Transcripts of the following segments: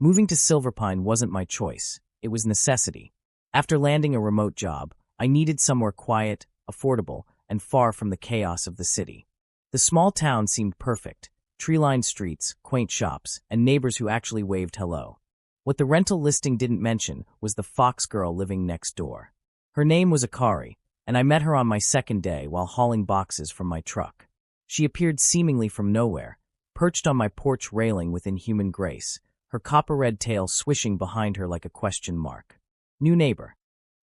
Moving to Silverpine wasn't my choice, it was necessity. After landing a remote job, I needed somewhere quiet, affordable, and far from the chaos of the city. The small town seemed perfect, tree-lined streets, quaint shops, and neighbors who actually waved hello. What the rental listing didn't mention was the fox girl living next door. Her name was Akari, and I met her on my second day while hauling boxes from my truck. She appeared seemingly from nowhere, perched on my porch railing with inhuman grace, her copper-red tail swishing behind her like a question mark. New neighbor.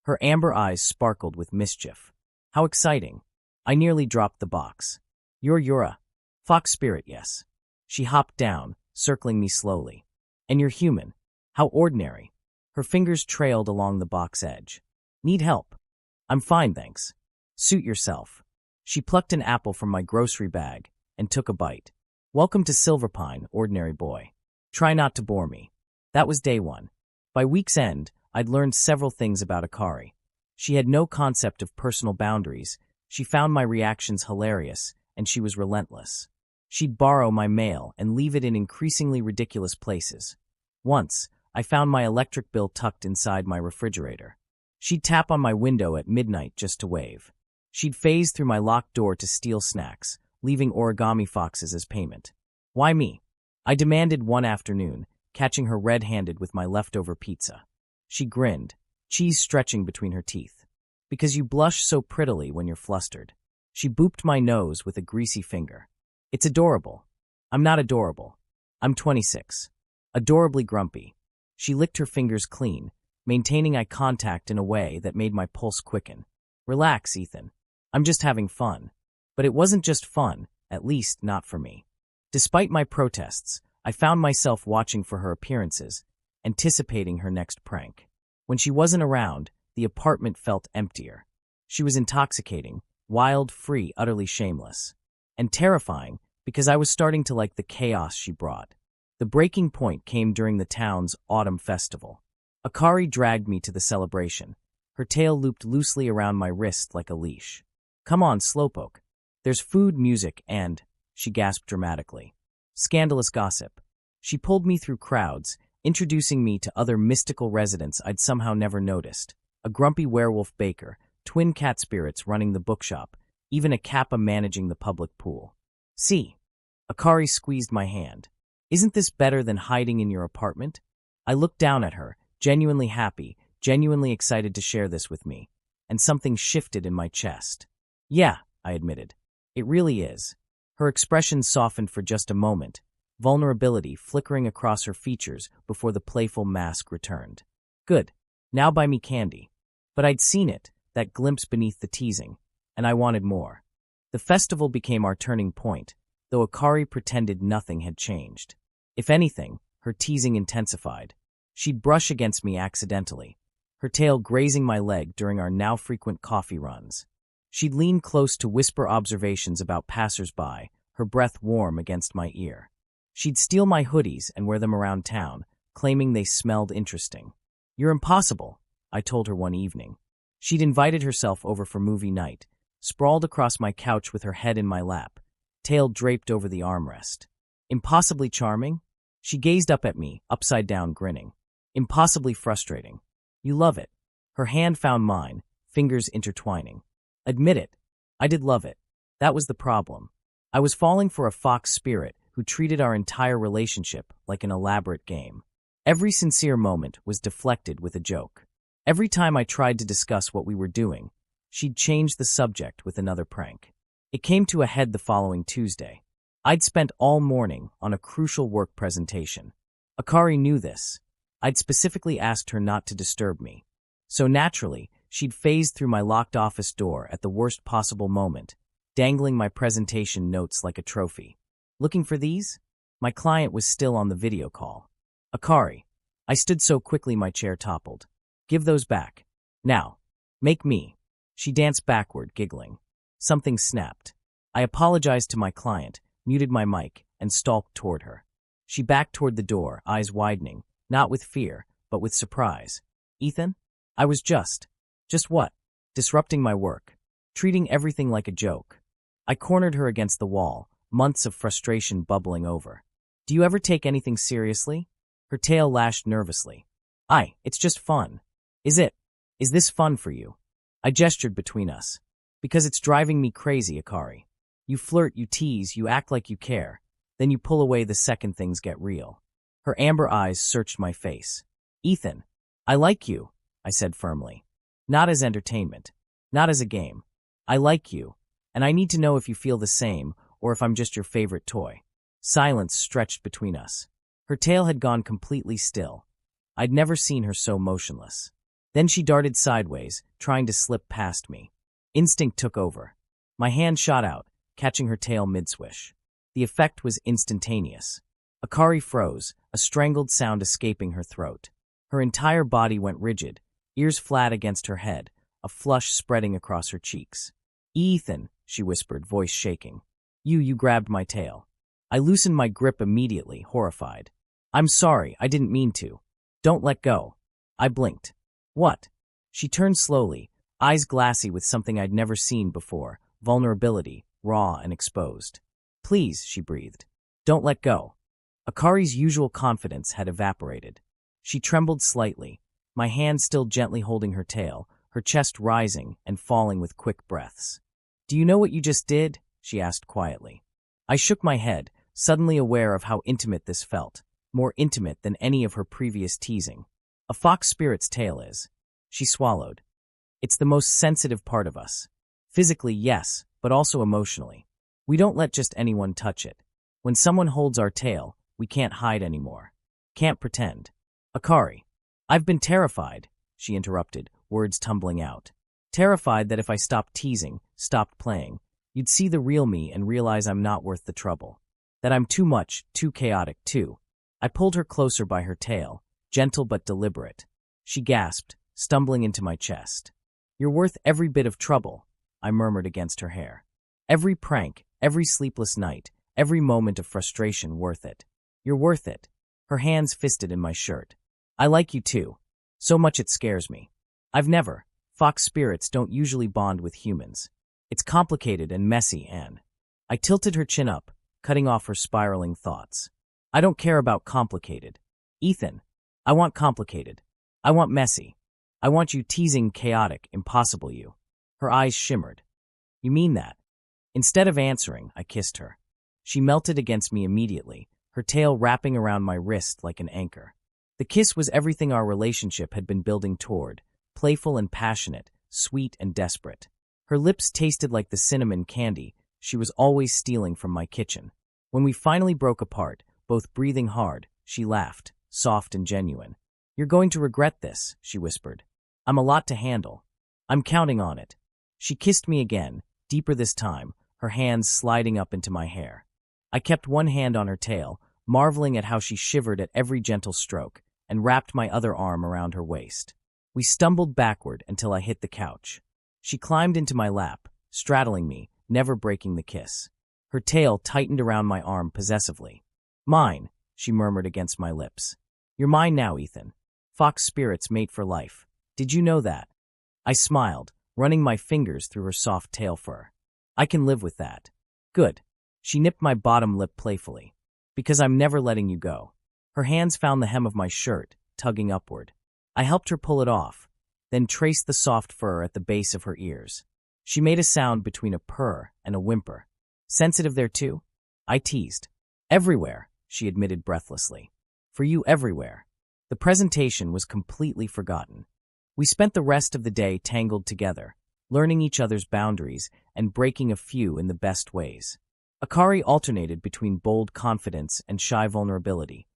Her amber eyes sparkled with mischief. How exciting. I nearly dropped the box. You're Yura. Fox spirit, yes. She hopped down, circling me slowly. And you're human. How ordinary. Her fingers trailed along the box edge. Need help? I'm fine, thanks. Suit yourself. She plucked an apple from my grocery bag and took a bite. Welcome to Silverpine, ordinary boy. Try not to bore me. That was day one. By week's end, I'd learned several things about Akari. She had no concept of personal boundaries, she found my reactions hilarious, and she was relentless. She'd borrow my mail and leave it in increasingly ridiculous places. Once, I found my electric bill tucked inside my refrigerator. She'd tap on my window at midnight just to wave. She'd phase through my locked door to steal snacks, leaving origami foxes as payment. Why me? I demanded one afternoon, catching her red-handed with my leftover pizza. She grinned, cheese stretching between her teeth. Because you blush so prettily when you're flustered. She booped my nose with a greasy finger. It's adorable. I'm not adorable. I'm 26. Adorably grumpy. She licked her fingers clean, maintaining eye contact in a way that made my pulse quicken. Relax, Ethan. I'm just having fun. But it wasn't just fun, at least not for me. Despite my protests, I found myself watching for her appearances, anticipating her next prank. When she wasn't around, the apartment felt emptier. She was intoxicating, wild, free, utterly shameless. And terrifying, because I was starting to like the chaos she brought. The breaking point came during the town's autumn festival. Akari dragged me to the celebration, her tail looped loosely around my wrist like a leash. Come on, slowpoke. There's food, music, and, she gasped dramatically, scandalous gossip. She pulled me through crowds, introducing me to other mystical residents I'd somehow never noticed. A grumpy werewolf baker, twin cat spirits running the bookshop, even a kappa managing the public pool. See, Akari squeezed my hand. Isn't this better than hiding in your apartment? I looked down at her, genuinely happy, genuinely excited to share this with me, and something shifted in my chest. Yeah, I admitted. It really is. Her expression softened for just a moment, vulnerability flickering across her features before the playful mask returned. Good. Now buy me candy. But I'd seen it, that glimpse beneath the teasing, and I wanted more. The festival became our turning point, though Akari pretended nothing had changed. If anything, her teasing intensified. She'd brush against me accidentally, her tail grazing my leg during our now frequent coffee runs. She'd lean close to whisper observations about passers-by, her breath warm against my ear. She'd steal my hoodies and wear them around town, claiming they smelled interesting. You're impossible, I told her one evening. She'd invited herself over for movie night, sprawled across my couch with her head in my lap, tail draped over the armrest. Impossibly charming? She gazed up at me, upside down grinning. Impossibly frustrating. You love it. Her hand found mine, fingers intertwining. Admit it. I did love it. That was the problem. I was falling for a fox spirit who treated our entire relationship like an elaborate game. Every sincere moment was deflected with a joke. Every time I tried to discuss what we were doing, she'd change the subject with another prank. It came to a head the following Tuesday. I'd spent all morning on a crucial work presentation. Akari knew this. I'd specifically asked her not to disturb me. So naturally, she'd phased through my locked office door at the worst possible moment, dangling my presentation notes like a trophy. Looking for these? My client was still on the video call. Akari. I stood so quickly my chair toppled. Give those back. Now. Make me. She danced backward, giggling. Something snapped. I apologized to my client, muted my mic, and stalked toward her. She backed toward the door, eyes widening, not with fear, but with surprise. Ethan? I was just what? Disrupting my work. Treating everything like a joke. I cornered her against the wall, months of frustration bubbling over. Do you ever take anything seriously? Her tail lashed nervously. It's just fun. Is it? Is this fun for you? I gestured between us. Because it's driving me crazy, Akari. You flirt, you tease, you act like you care. Then you pull away the second things get real. Her amber eyes searched my face. Ethan, I like you, I said firmly. Not as entertainment. Not as a game. I like you, and I need to know if you feel the same or if I'm just your favorite toy. Silence stretched between us. Her tail had gone completely still. I'd never seen her so motionless. Then she darted sideways, trying to slip past me. Instinct took over. My hand shot out, catching her tail mid-swish. The effect was instantaneous. Akari froze, a strangled sound escaping her throat. Her entire body went rigid, ears flat against her head, a flush spreading across her cheeks. Ethan, she whispered, voice shaking. You grabbed my tail. I loosened my grip immediately, horrified. I'm sorry, I didn't mean to. Don't let go. I blinked. What? She turned slowly, eyes glassy with something I'd never seen before, vulnerability, raw and exposed. Please, she breathed. Don't let go. Akari's usual confidence had evaporated. She trembled slightly, my hand still gently holding her tail, her chest rising and falling with quick breaths. Do you know what you just did? She asked quietly. I shook my head, suddenly aware of how intimate this felt, more intimate than any of her previous teasing. A fox spirit's tail is. She swallowed. It's the most sensitive part of us. Physically, yes, but also emotionally. We don't let just anyone touch it. When someone holds our tail, we can't hide anymore. Can't pretend. Akari. I've been terrified, she interrupted, words tumbling out. Terrified that if I stopped teasing, stopped playing, you'd see the real me and realize I'm not worth the trouble. That I'm too much, too chaotic, too. I pulled her closer by her tail, gentle but deliberate. She gasped, stumbling into my chest. You're worth every bit of trouble, I murmured against her hair. Every prank, every sleepless night, every moment of frustration worth it. You're worth it. Her hands fisted in my shirt. I like you too. So much it scares me. Fox spirits don't usually bond with humans. It's complicated and messy, Anne. I tilted her chin up, cutting off her spiraling thoughts. I don't care about complicated. Ethan, I want complicated. I want messy. I want you teasing chaotic, impossible you. Her eyes shimmered. You mean that? Instead of answering, I kissed her. She melted against me immediately, her tail wrapping around my wrist like an anchor. The kiss was everything our relationship had been building toward, playful and passionate, sweet and desperate. Her lips tasted like the cinnamon candy she was always stealing from my kitchen. When we finally broke apart, both breathing hard, she laughed, soft and genuine. You're going to regret this, she whispered. I'm a lot to handle. I'm counting on it. She kissed me again, deeper this time, her hands sliding up into my hair. I kept one hand on her tail, marveling at how she shivered at every gentle stroke, and wrapped my other arm around her waist. We stumbled backward until I hit the couch. She climbed into my lap, straddling me, never breaking the kiss. Her tail tightened around my arm possessively. Mine, she murmured against my lips. You're mine now, Ethan. Fox spirits mate for life. Did you know that? I smiled, running my fingers through her soft tail fur. I can live with that. Good. She nipped my bottom lip playfully. Because I'm never letting you go. Her hands found the hem of my shirt, tugging upward. I helped her pull it off, then traced the soft fur at the base of her ears. She made a sound between a purr and a whimper. Sensitive there too? I teased. Everywhere, she admitted breathlessly. For you everywhere. The presentation was completely forgotten. We spent the rest of the day tangled together, learning each other's boundaries and breaking a few in the best ways. Akari alternated between bold confidence and shy vulnerability,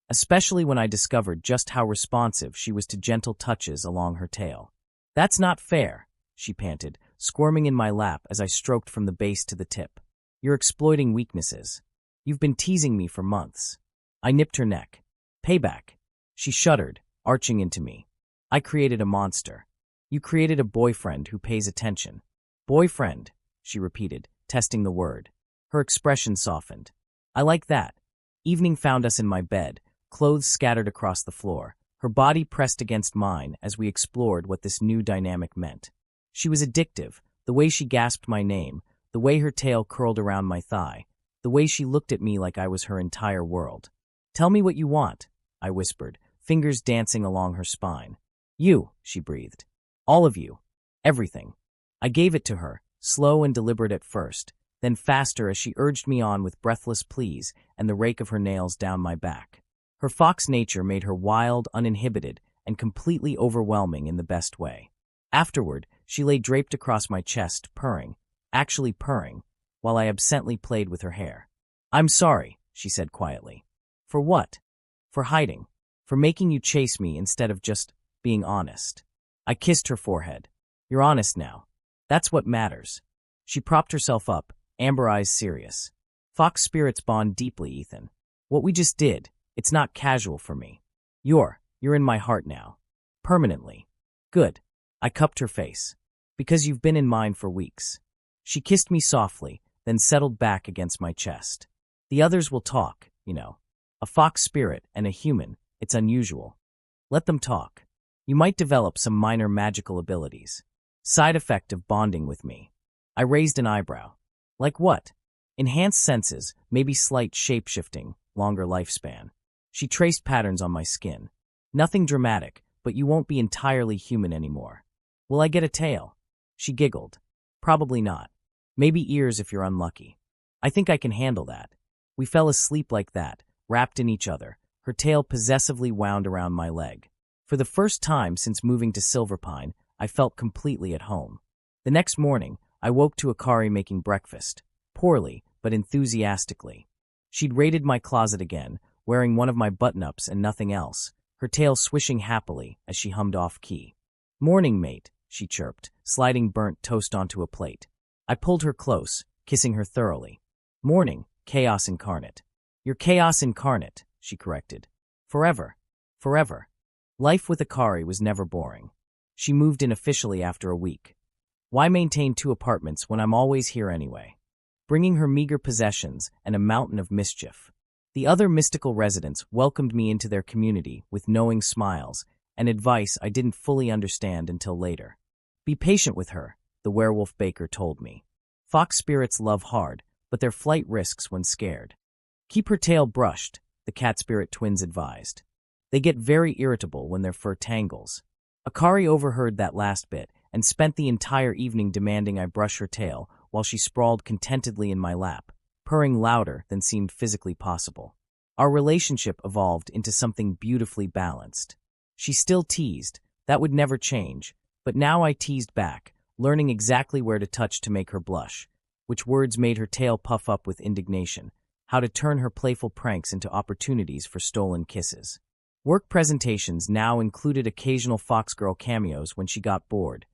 especially when I discovered just how responsive she was to gentle touches along her tail. That's not fair, she panted, squirming in my lap as I stroked from the base to the tip. You're exploiting weaknesses. You've been teasing me for months. I nipped her neck. Payback. She shuddered, arching into me. I created a monster. You created a boyfriend who pays attention. Boyfriend, she repeated, testing the word. Her expression softened. I like that. Evening found us in my bed, clothes scattered across the floor, her body pressed against mine as we explored what this new dynamic meant. She was addictive, the way she gasped my name, the way her tail curled around my thigh, the way she looked at me like I was her entire world. Tell me what you want, I whispered, fingers dancing along her spine. You, she breathed. All of you. Everything. I gave it to her, slow and deliberate at first, then faster as she urged me on with breathless pleas and the rake of her nails down my back. Her fox nature made her wild, uninhibited, and completely overwhelming in the best way. Afterward, she lay draped across my chest, purring, actually purring, while I absently played with her hair. I'm sorry, she said quietly. For what? For hiding. For making you chase me instead of just being honest. I kissed her forehead. You're honest now. That's what matters. She propped herself up, amber eyes serious. Fox spirits bond deeply, Ethan. What we just did, it's not casual for me. You're in my heart now. Permanently. Good. I cupped her face. Because you've been in mine for weeks. She kissed me softly, then settled back against my chest. The others will talk, you know. A fox spirit and a human, it's unusual. Let them talk. You might develop some minor magical abilities. Side effect of bonding with me. I raised an eyebrow. Like what? Enhanced senses, maybe slight shape-shifting, longer lifespan. She traced patterns on my skin. Nothing dramatic, but you won't be entirely human anymore. Will I get a tail? She giggled. Probably not. Maybe ears if you're unlucky. I think I can handle that. We fell asleep like that, wrapped in each other, her tail possessively wound around my leg. For the first time since moving to Silverpine, I felt completely at home. The next morning, I woke to Akari making breakfast. Poorly, but enthusiastically. She'd raided my closet again, wearing one of my button-ups and nothing else, her tail swishing happily as she hummed off-key. Morning, mate, she chirped, sliding burnt toast onto a plate. I pulled her close, kissing her thoroughly. Morning, chaos incarnate. You're chaos incarnate, she corrected. Forever. Forever. Life with Akari was never boring. She moved in officially after a week. Why maintain 2 apartments when I'm always here anyway? Bringing her meager possessions and a mountain of mischief. The other mystical residents welcomed me into their community with knowing smiles and advice I didn't fully understand until later. Be patient with her, the werewolf baker told me. Fox spirits love hard, but their flight risks when scared. Keep her tail brushed, the cat spirit twins advised. They get very irritable when their fur tangles. Akari overheard that last bit and spent the entire evening demanding I brush her tail while she sprawled contentedly in my lap, purring louder than seemed physically possible. Our relationship evolved into something beautifully balanced. She still teased, that would never change, but now I teased back, learning exactly where to touch to make her blush, which words made her tail puff up with indignation, how to turn her playful pranks into opportunities for stolen kisses. Work presentations now included occasional Foxgirl cameos when she got bored,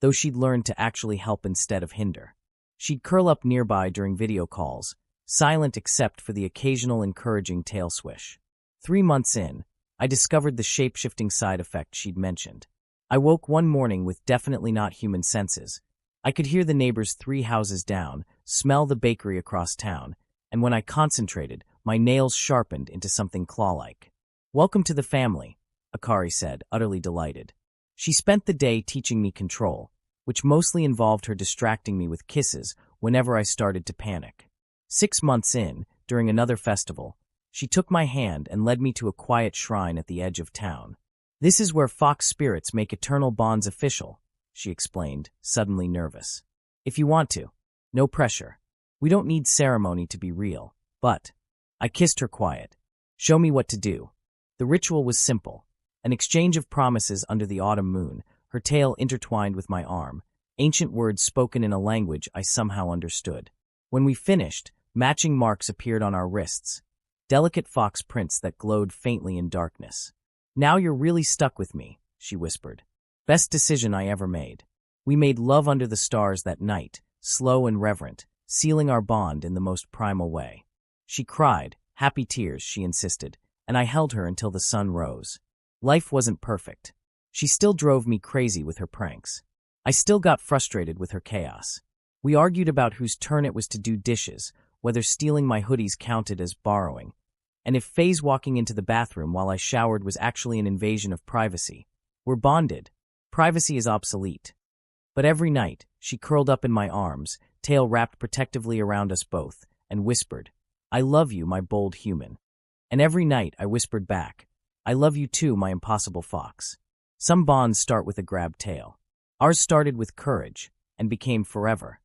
though she'd learned to actually help instead of hinder. She'd curl up nearby during video calls, silent except for the occasional encouraging tail swish. 3 months in, I discovered the shape-shifting side effect she'd mentioned. I woke one morning with definitely not human senses. I could hear the neighbors 3 houses down, smell the bakery across town, and when I concentrated, my nails sharpened into something claw-like. Welcome to the family, Akari said, utterly delighted. She spent the day teaching me control, which mostly involved her distracting me with kisses whenever I started to panic. 6 months in, during another festival, she took my hand and led me to a quiet shrine at the edge of town. This is where fox spirits make eternal bonds official, she explained, suddenly nervous. If you want to. No pressure. We don't need ceremony to be real, but... I kissed her quiet. Show me what to do. The ritual was simple. An exchange of promises under the autumn moon, her tail intertwined with my arm, ancient words spoken in a language I somehow understood. When we finished, matching marks appeared on our wrists, delicate fox prints that glowed faintly in darkness. Now you're really stuck with me, she whispered. Best decision I ever made. We made love under the stars that night, slow and reverent, sealing our bond in the most primal way. She cried, happy tears, she insisted, and I held her until the sun rose. Life wasn't perfect. She still drove me crazy with her pranks. I still got frustrated with her chaos. We argued about whose turn it was to do dishes, whether stealing my hoodies counted as borrowing, and if Faye's walking into the bathroom while I showered was actually an invasion of privacy. We're bonded. Privacy is obsolete. But every night, she curled up in my arms, tail wrapped protectively around us both, and whispered, I love you, my bold human. And every night I whispered back, I love you too, my impossible fox. Some bonds start with a grabbed tail. Ours started with courage and became forever.